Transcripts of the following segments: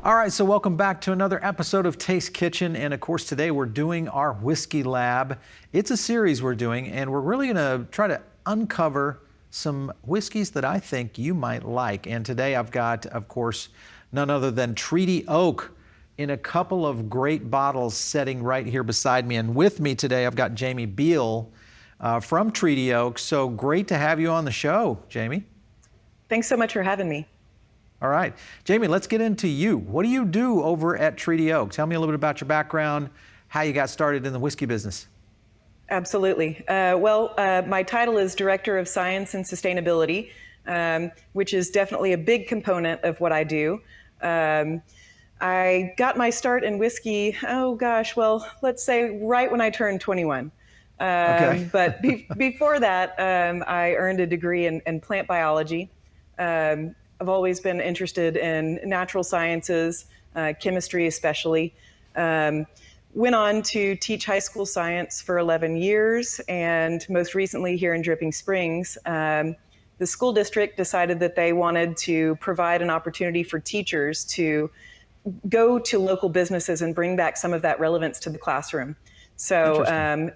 All right, so welcome back to another episode of Taste Kitchen. And of course, today we're doing our Whiskey Lab. It's a series we're doing, and we're really gonna try to uncover some whiskeys that I think you might like. And today I've got, of course, none other than Treaty Oak in a couple of great bottles sitting right here beside me. And with me today, I've got Jamie Biel from Treaty Oak. So great to have you on the show, Jamie. Thanks so much for having me. All right, Jamie, let's get into you. What do you do over at Treaty Oak? Tell me a little bit about your background, how you got started in the whiskey business. Absolutely. My title is Director of Science and Sustainability, which is definitely a big component of what I do. I got my start in whiskey, let's say right when I turned 21. Okay. But before that, I earned a degree in plant biology. I've always been interested in natural sciences, chemistry especially. Went on to teach high school science for 11 years, and most recently here in Dripping Springs, the school district decided that they wanted to provide an opportunity for teachers to go to local businesses and bring back some of that relevance to the classroom. So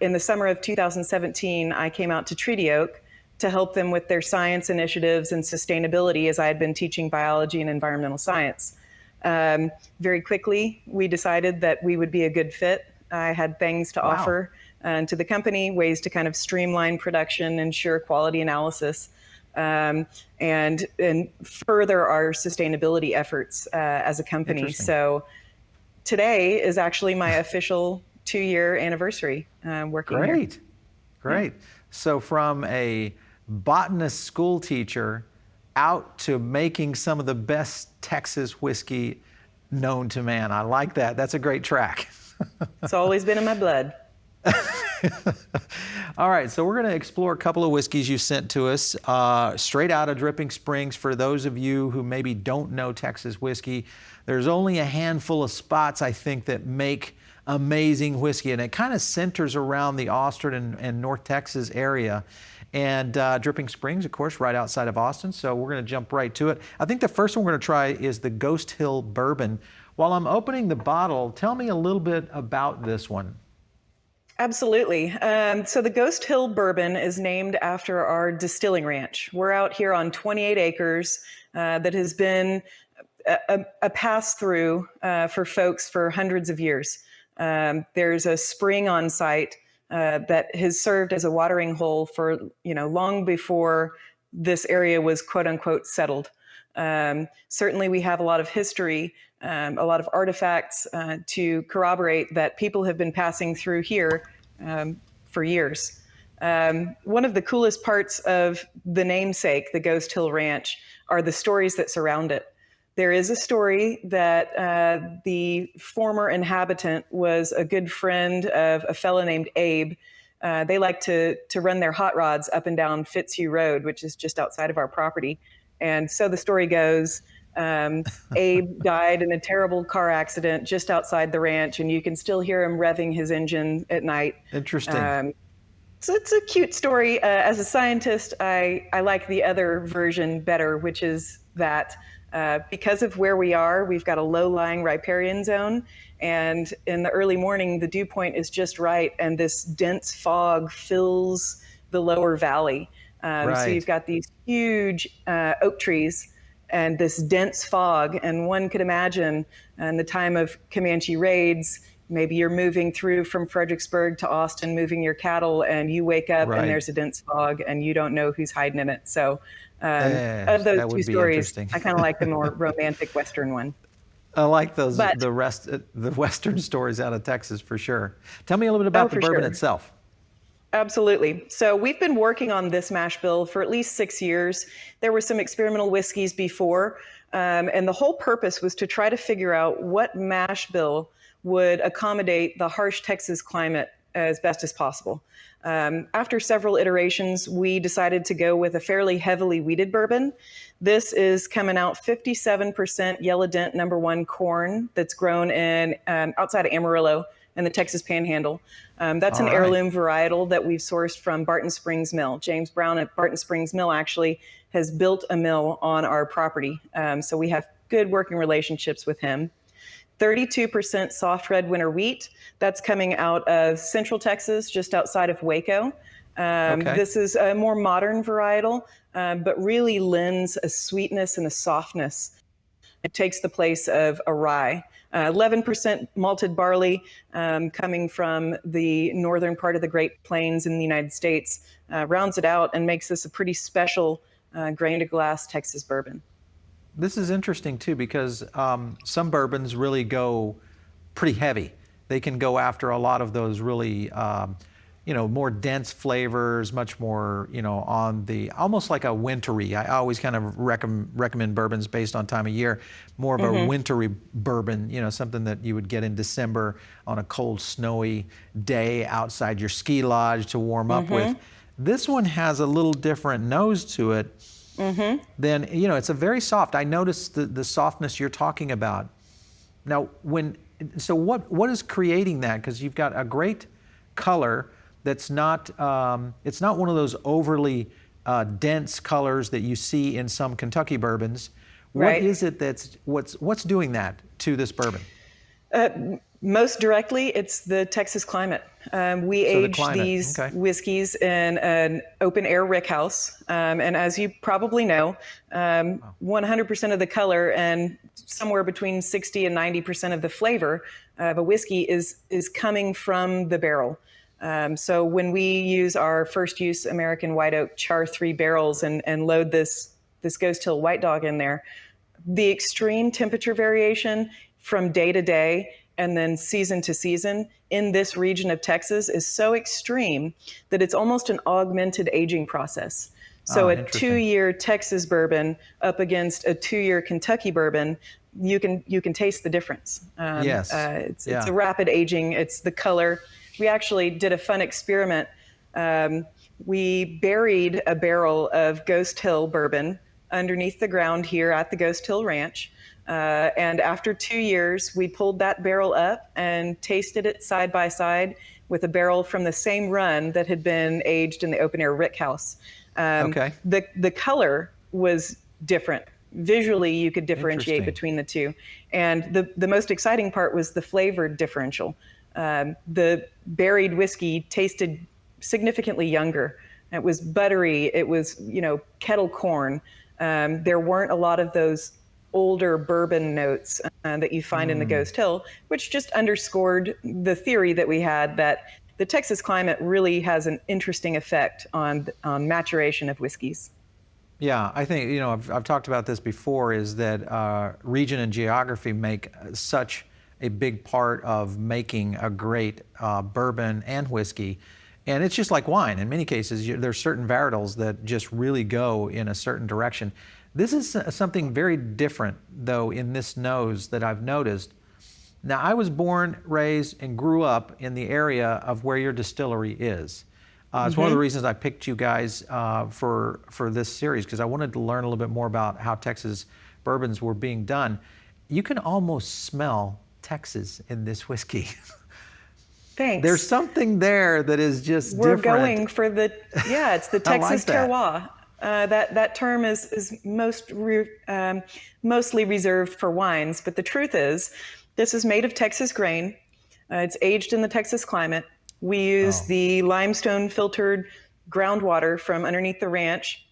in the summer of 2017, I came out to Treaty Oak to help them with their science initiatives and sustainability, as I had been teaching biology and environmental science. Very quickly, we decided that we would be a good fit. I had things to offer to the company, ways to kind of streamline production, ensure quality analysis, and further our sustainability efforts as a company. So today is actually my official 2-year anniversary working here. Great. So from a botanist school teacher out to making some of the best Texas whiskey known to man. I like that. That's a great track. It's always been in my blood. All right, so we're going to explore a couple of whiskeys you sent to us straight out of Dripping Springs. For those of you who maybe don't know Texas whiskey, there's only a handful of spots, I think, that make amazing whiskey, and it kind of centers around the Austin and North Texas area. And Dripping Springs, of course, right outside of Austin. So we're going to jump right to it. I think the first one we're going to try is the Ghost Hill Bourbon. While I'm opening the bottle, tell me a little bit about this one. Absolutely. So the Ghost Hill Bourbon is named after our distilling ranch. We're out here on 28 acres that has been a pass-through for folks for hundreds of years. There's a spring on site that has served as a watering hole for, long before this area was quote unquote settled. Certainly we have a lot of history, a lot of artifacts to corroborate that people have been passing through here for years. One of the coolest parts of the namesake, the Ghost Hill Ranch, are the stories that surround it. There is a story that the former inhabitant was a good friend of a fellow named Abe. They like to run their hot rods up and down Fitzhugh Road, which is just outside of our property. And so the story goes, Abe died in a terrible car accident just outside the ranch, and you can still hear him revving his engine at night. Interesting. So it's a cute story. As a scientist, I like the other version better, which is that because of where we are, we've got a low-lying riparian zone, and in the early morning, the dew point is just right, and this dense fog fills the lower valley. So you've got these huge oak trees and this dense fog, and one could imagine in the time of Comanche raids, maybe you're moving through from Fredericksburg to Austin, moving your cattle, and you wake up and there's a dense fog, and you don't know who's hiding in it. So of those two stories, I kind of like the more romantic Western one. I like those, the Western stories out of Texas for sure. Tell me a little bit about the bourbon itself. Absolutely. So we've been working on this mash bill for at least 6 years. There were some experimental whiskeys before, and the whole purpose was to try to figure out what mash bill would accommodate the harsh Texas climate as best as possible. After several iterations, we decided to go with a fairly heavily wheated bourbon. This is coming out 57% Yellow Dent No. 1 corn that's grown in outside of Amarillo in the Texas Panhandle. That's an heirloom varietal that we've sourced from Barton Springs Mill. James Brown at Barton Springs Mill actually has built a mill on our property. So we have good working relationships with him. 32% soft red winter wheat. That's coming out of Central Texas, just outside of Waco. Okay. This is a more modern varietal, but really lends a sweetness and a softness. It takes the place of a rye. 11% malted barley coming from the northern part of the Great Plains in the United States rounds it out and makes this a pretty special grain to glass Texas bourbon. This is interesting too because some bourbons really go pretty heavy. They can go after a lot of those really, more dense flavors, much more, on the almost like a wintry. I always kind of recommend bourbons based on time of year, more of a wintry bourbon, something that you would get in December on a cold, snowy day outside your ski lodge to warm up with. This one has a little different nose to it. Then, it's a very soft. I noticed the softness you're talking about. Now, what is creating that? Because you've got a great color that's not, it's not one of those overly dense colors that you see in some Kentucky bourbons. Right. What is it what's doing that to this bourbon? Most directly, it's the Texas climate. We age these whiskeys in an open air rickhouse. And as you probably know, 100% of the color and somewhere between 60 and 90% of the flavor of a whiskey is coming from the barrel. So when we use our first use American White Oak Char 3 barrels and load this Ghost Hill White Dog in there, the extreme temperature variation from day to day and then season to season in this region of Texas is so extreme that it's almost an augmented aging process. So a 2-year Texas bourbon up against a 2-year Kentucky bourbon, you can taste the difference. Yes. It's a rapid aging. It's the color. We actually did a fun experiment. We buried a barrel of Ghost Hill bourbon underneath the ground here at the Ghost Hill Ranch. And after 2 years, we pulled that barrel up and tasted it side by side with a barrel from the same run that had been aged in the open air rickhouse. The color was different. Visually, you could differentiate between the two. And the most exciting part was the flavor differential. The buried whiskey tasted significantly younger. It was buttery. It was, kettle corn. There weren't a lot of those older bourbon notes that you find in the Ghost Hill, which just underscored the theory that we had that the Texas climate really has an interesting effect on maturation of whiskeys. Yeah, I think, I've talked about this before, is that region and geography make such a big part of making a great bourbon and whiskey. And it's just like wine. In many cases, there's certain varietals that just really go in a certain direction. This is something very different, though, in this nose that I've noticed. Now, I was born, raised, and grew up in the area of where your distillery is. It's one of the reasons I picked you guys for this series, because I wanted to learn a little bit more about how Texas bourbons were being done. You can almost smell Texas in this whiskey. Thanks. There's something there that is just We're different. going for it's the Texas terroir. That term is mostly reserved for wines, but the truth is, this is made of Texas grain. It's aged in the Texas climate. We use the limestone filtered groundwater from underneath the ranch,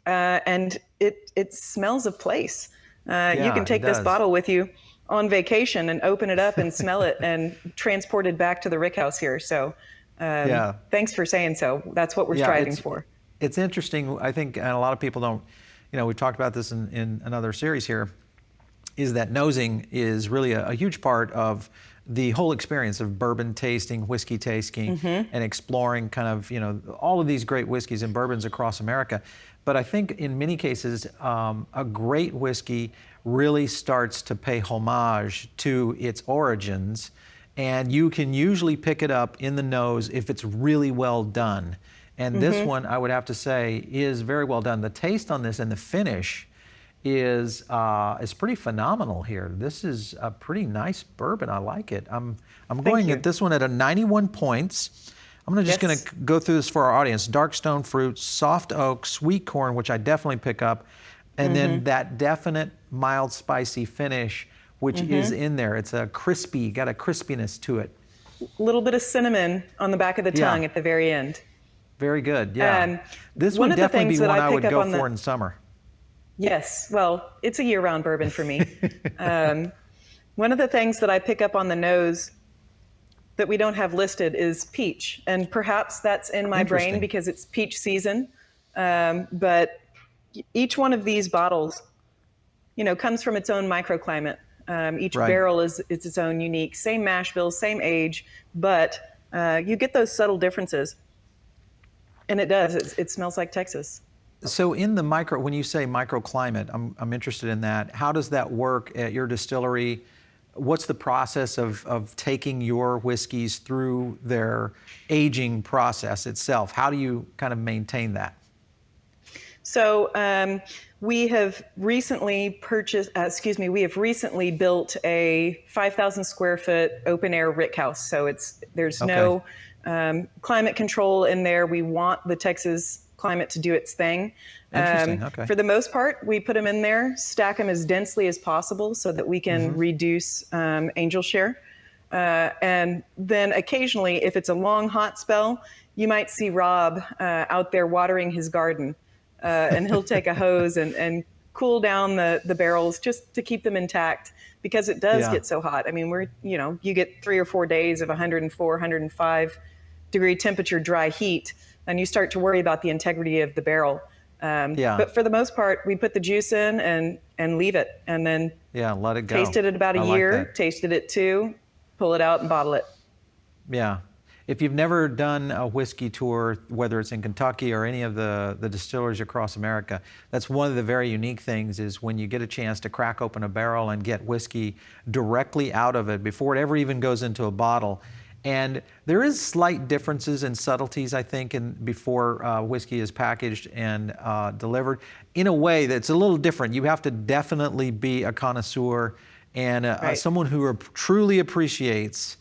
and it smells of place. You can take this bottle with you on vacation and open it up and smell it and transport it back to the rickhouse here. So thanks for saying so. That's what we're striving for. It's interesting, I think, and a lot of people don't, we've talked about this in another series here, is that nosing is really a huge part of the whole experience of bourbon tasting, whiskey tasting, and exploring kind of, all of these great whiskeys and bourbons across America. But I think in many cases, a great whiskey really starts to pay homage to its origins, and you can usually pick it up in the nose if it's really well done. And this one, I would have to say, is very well done. The taste on this and the finish is pretty phenomenal here. This is a pretty nice bourbon. I like it. I'm going at this one at a 91 points. I'm just going to go through this for our audience. Dark stone fruit, soft oak, sweet corn, which I definitely pick up, and then that definite mild spicy finish which is in there. It's a crispy, got a crispiness to it. A little bit of cinnamon on the back of the tongue at the very end. Very good, yeah. This one would of the definitely things be that one I I would pick up go on for in summer. Yes, well, it's a year-round bourbon for me. One of the things that I pick up on the nose that we don't have listed is peach. And perhaps that's in my brain because it's peach season. But each one of these bottles, comes from its own microclimate. Each barrel is its own unique, same mash bill, same age, but you get those subtle differences. And it does, it smells like Texas. So in the when you say microclimate, I'm interested in that. How does that work at your distillery? What's the process of taking your whiskeys through their aging process itself? How do you kind of maintain that? So we have recently built a 5,000 square foot open air rick house. So there's no climate control in there. We want the Texas climate to do its thing. Interesting. Okay. For the most part, we put them in there, stack them as densely as possible so that we can reduce angel share. And then occasionally, if it's a long hot spell, you might see Rob out there watering his garden. And he'll take a hose and cool down the barrels just to keep them intact because it does get so hot. I mean, you get 3 or 4 days of 104, 105 degree temperature dry heat, and you start to worry about the integrity of the barrel. But for the most part, we put the juice in and leave it, and then let it go. Taste it at about a year, taste it at 2, pull it out and bottle it. Yeah. If you've never done a whiskey tour, whether it's in Kentucky or any of the distilleries across America, that's one of the very unique things is when you get a chance to crack open a barrel and get whiskey directly out of it before it ever even goes into a bottle. And there is slight differences and subtleties, I think, before whiskey is packaged and delivered in a way that's a little different. You have to definitely be a connoisseur and someone who truly appreciates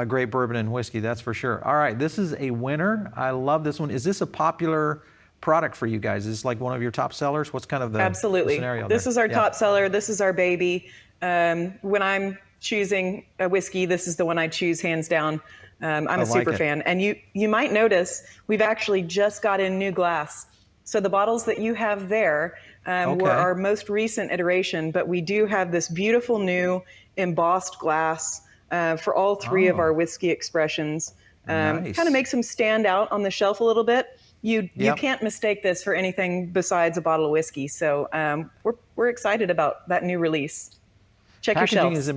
great bourbon and whiskey, that's for sure. All right, this is a winner. I love this one. Is this a popular product for you guys? Is this like one of your top sellers? What's kind of the scenario This there? is our top seller. This is our baby. When I'm choosing a whiskey, this is the one I choose hands down. I'm a super fan. And you might notice we've actually just got in new glass. So the bottles that you have there were our most recent iteration, but we do have this beautiful new embossed glass for all 3 of our whiskey expressions. Kind of makes them stand out on the shelf a little bit. You can't mistake this for anything besides a bottle of whiskey. So we're excited about that new release. Check your shelves.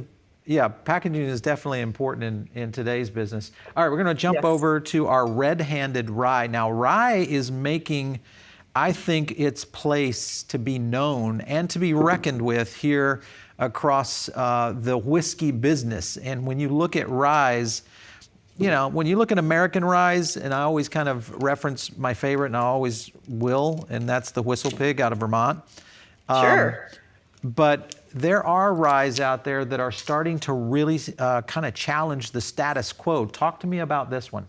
Packaging is definitely important in today's business. All right, we're going to jump over to our Red Handed Rye. Now, rye is making, I think, its place to be known and to be reckoned with here across the whiskey business. And when you look at ryes, when you look at American ryes, and I always kind of reference my favorite, and I always will, and that's the Whistle Pig out of Vermont. Sure. But there are ryes out there that are starting to really kind of challenge the status quo. Talk to me about this one.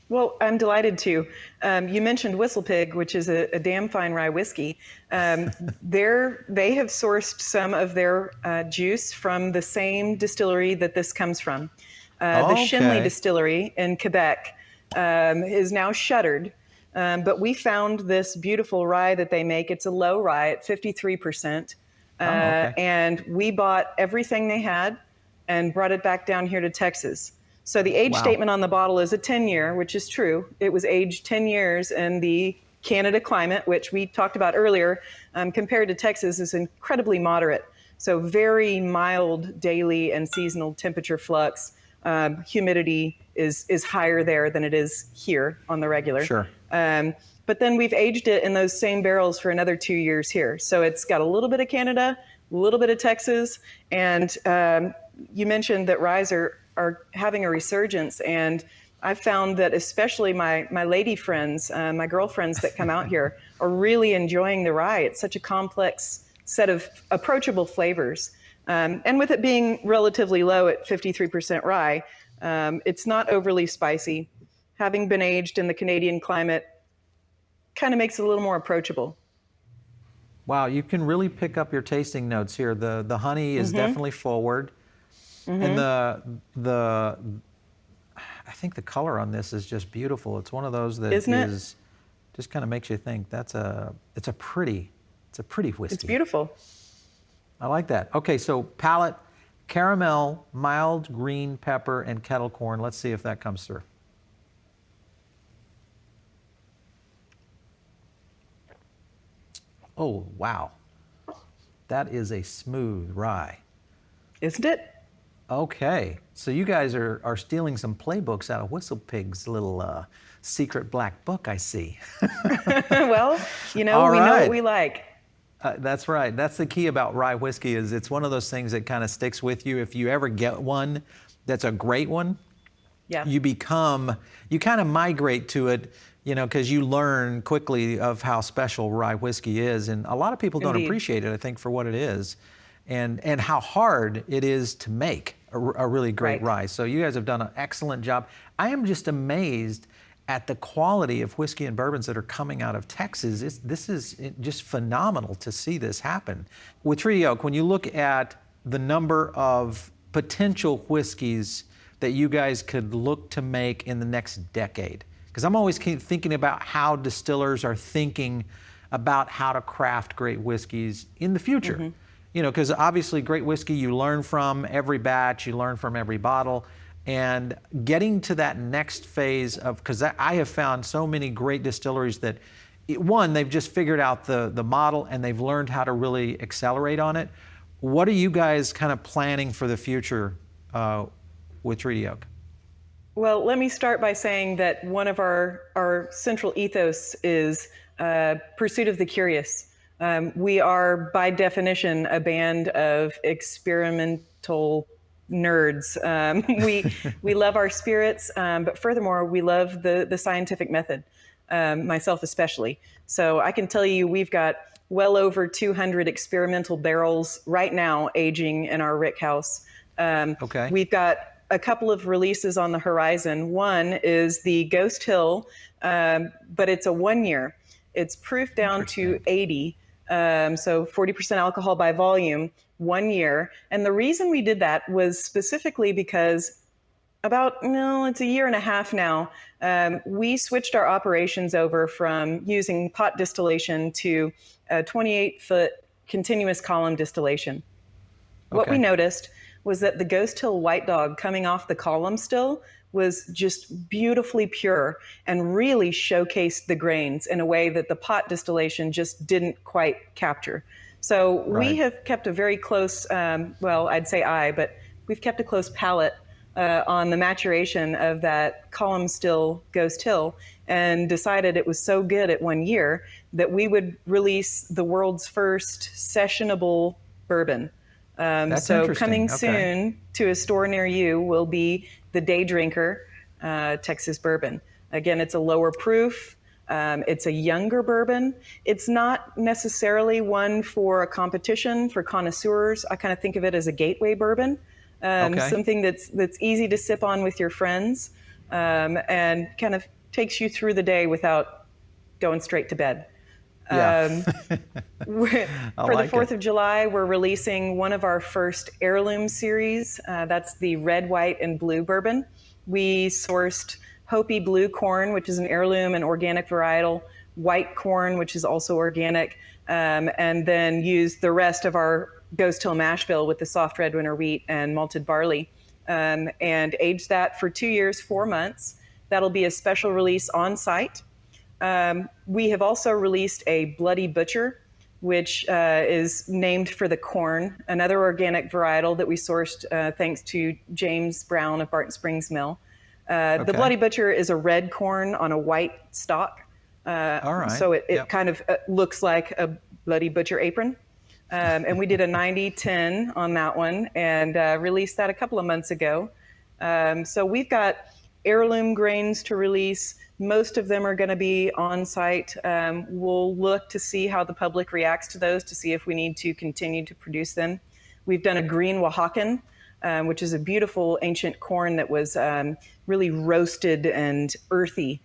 Well, I'm delighted to. You mentioned Whistle Pig, which is a damn fine rye whiskey. They have sourced some of their juice from the same distillery that this comes from. The Shinley Distillery in Quebec is now shuttered. But we found this beautiful rye that they make. It's a low rye at 53%. And we bought everything they had and brought it back down here to Texas. So the age statement on the bottle is a 10-year, which is true. It was aged 10 years in the Canada climate, which we talked about earlier, compared to Texas is incredibly moderate. So very mild daily and seasonal temperature flux. Humidity is higher there than it is here on the regular. Sure. But then we've aged it in those same barrels for another 2 years here. So it's got a little bit of Canada, a little bit of Texas, and you mentioned that ryes are having a resurgence, and I've found that especially my lady friends, my girlfriends that come out here are really enjoying the rye. It's such a complex set of approachable flavors. And with it being relatively low at 53% rye, it's not overly spicy. Having been aged in the Canadian climate kind of makes it a little more approachable. Wow, you can really pick up your tasting notes here. The honey is definitely forward, and the I think the color on this is just beautiful. It's one of those that Isn't it? just kind of makes you think it's a pretty whiskey. It's beautiful. I like that. Okay, so Palate, caramel, mild green pepper, and kettle corn. Let's see if that comes through. Oh, wow. That is a smooth rye. Isn't it? Okay, so you guys are stealing some playbooks out of Whistle Pig's little secret black book, I see. Well, we know what we like. That's right. That's the key about rye whiskey is it's one of those things that kind of sticks with you. If you ever get one that's a great one, Yeah. you kind of migrate to it, because you learn quickly of how special rye whiskey is. And a lot of people don't Indeed. appreciate it, I think, for what it is and how hard it is to make a really great Right. rye. So you guys have done an excellent job. I am just amazed at the quality of whiskey and bourbons that are coming out of Texas. This is just phenomenal to see this happen. With Treaty Oak, when you look at the number of potential whiskeys that you guys could look to make in the next decade, because I'm always thinking about how distillers are thinking about how to craft great whiskeys in the future. Because obviously great whiskey you learn from every batch, you learn from every bottle. And getting to that next phase because I have found so many great distilleries that, one, they've just figured out the model and they've learned how to really accelerate on it. What are you guys kind of planning for the future with Treaty Oak? Well, let me start by saying that one of our central ethos is pursuit of the curious. We are, by definition, a band of experimental nerds. We love our spirits, but furthermore, we love the scientific method, myself especially. So I can tell you we've got well over 200 experimental barrels right now aging in our rick house. Okay. We've got a couple of releases on the horizon. One is the Ghost Hill, but it's a 1 year. It's proof down to 80, so 40% alcohol by volume, 1 year. And the reason we did that was specifically because it's a year and a half now, we switched our operations over from using pot distillation to a 28-foot continuous column distillation. What we noticed was that the Ghost Hill White Dog coming off the column still was just beautifully pure and really showcased the grains in a way that the pot distillation just didn't quite capture. So we have kept a very close, I'd say but we've kept a close palate on the maturation of that column still Ghost Hill and decided it was so good at 1 year that we would release the world's first sessionable bourbon. So coming soon to a store near you will be the Day Drinker Texas Bourbon. Again, it's a lower proof. It's a younger bourbon. It's not necessarily one for a competition for connoisseurs. I kind of think of it as a gateway bourbon, something that's easy to sip on with your friends, and kind of takes you through the day without going straight to bed. Yeah. For the 4th of July, we're releasing one of our first heirloom series. That's the red, white, and blue bourbon. We sourced Hopi blue corn, which is an heirloom and organic varietal, white corn, which is also organic, and then used the rest of our Ghost Hill mash bill with the soft red winter wheat and malted barley, and aged that for 2 years, 4 months. That'll be a special release on site. We have also released a Bloody Butcher, which is named for the corn, another organic varietal that we sourced thanks to James Brown of Barton Springs Mill. The Bloody Butcher is a red corn on a white stalk. So it kind of looks like a Bloody Butcher apron. And we did a 90-10 on that one and released that a couple of months ago. So we've got heirloom grains to release. Most of them are going to be on site. We'll look to see how the public reacts to those to see if we need to continue to produce them. We've done a green Oaxacan, which is a beautiful ancient corn that was really roasted and earthy.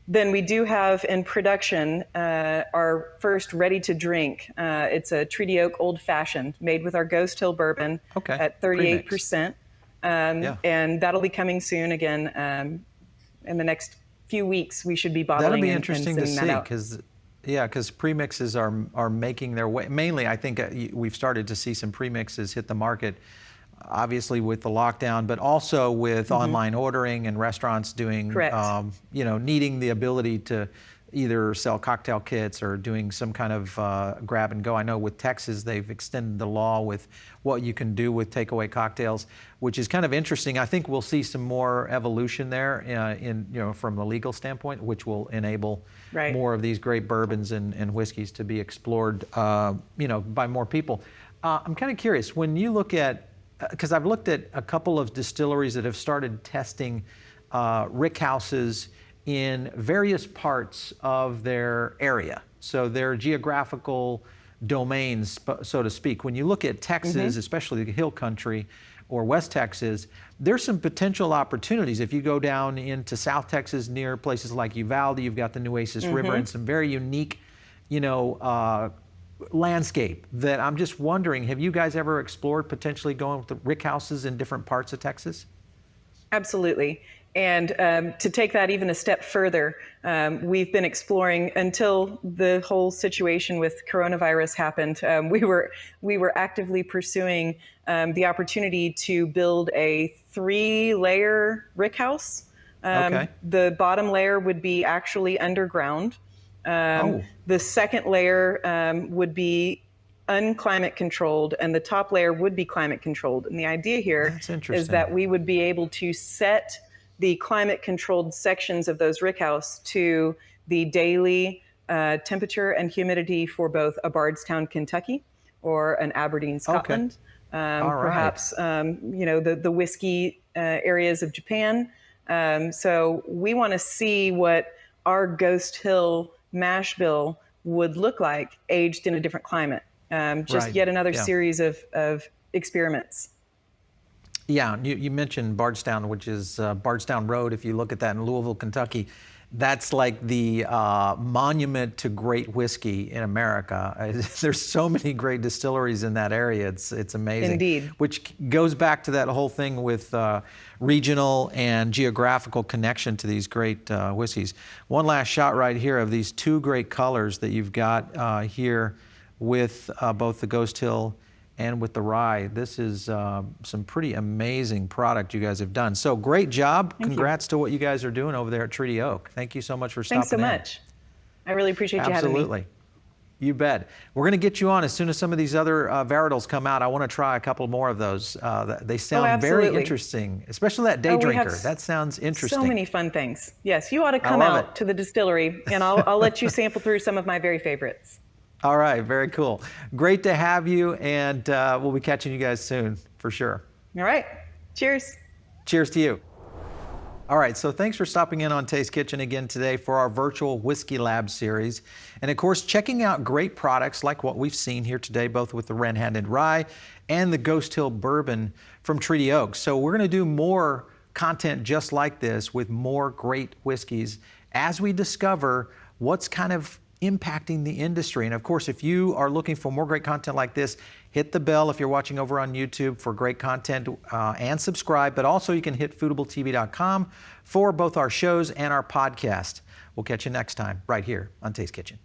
Then we do have in production our first ready-to-drink. It's a Treaty Oak Old Fashioned made with our Ghost Hill Bourbon at 38%. And that'll be coming soon again. In the next few weeks, we should be bottling. That'll be interesting to see because premixes are making their way. Mainly, I think we've started to see some premixes hit the market, obviously with the lockdown, but also with online ordering and restaurants doing, needing the ability to either sell cocktail kits or doing some kind of grab and go. I know with Texas, they've extended the law with what you can do with takeaway cocktails, which is kind of interesting. I think we'll see some more evolution there from a legal standpoint, which will enable more of these great bourbons and whiskeys to be explored, by more people. I'm kind of curious, when you look at, because I've looked at a couple of distilleries that have started testing rick houses in various parts of their area, so their geographical domains, so to speak. When you look at Texas, especially the Hill Country or West Texas, there's some potential opportunities. If you go down into South Texas near places like Uvalde, you've got the Nueces River and some very unique, landscape that I'm just wondering, have you guys ever explored potentially going with the rick houses in different parts of Texas? Absolutely. And to take that even a step further, we've been exploring until the whole situation with coronavirus happened. We were actively pursuing the opportunity to build a 3-layer rick house. The bottom layer would be actually underground. The second layer would be unclimate controlled, and the top layer would be climate controlled. And the idea here is that we would be able to set the climate controlled sections of those rickhouse to the daily temperature and humidity for both a Bardstown, Kentucky, or an Aberdeen, Scotland. Perhaps the whiskey areas of Japan. So we want to see what our Ghost Hill mash bill would look like aged in a different climate. Yet another series of experiments. Yeah, you mentioned Bardstown, which is Bardstown Road. If you look at that in Louisville, Kentucky, that's like the monument to great whiskey in America. There's so many great distilleries in that area. It's amazing. Indeed. Which goes back to that whole thing with regional and geographical connection to these great whiskeys. One last shot right here of these two great colors that you've got here with both the Ghost Hill and with the rye. This is some pretty amazing product you guys have done. So great job. Congrats to what you guys are doing over there at Treaty Oak. Thank you so much for stopping in. Thanks so much. I really appreciate you having me. Absolutely. You bet. We're going to get you on as soon as some of these other varietals come out. I want to try a couple more of those. They sound very interesting, especially that day drinker. That sounds interesting. So many fun things. Yes, you ought to come out to the distillery, and I'll let you sample through some of my very favorites. All right, very cool. Great to have you, and we'll be catching you guys soon, for sure. All right, cheers. Cheers to you. All right, so thanks for stopping in on Taste Kitchen again today for our virtual Whiskey Lab series. And of course, checking out great products like what we've seen here today, both with the Red Handed Rye and the Ghost Hill Bourbon from Treaty Oak. So we're gonna do more content just like this with more great whiskeys as we discover what's kind of impacting the industry. And of course, if you are looking for more great content like this, hit the bell if you're watching over on YouTube for great content and subscribe, but also you can hit foodabletv.com for both our shows and our podcast. We'll catch you next time right here on Taste Kitchen.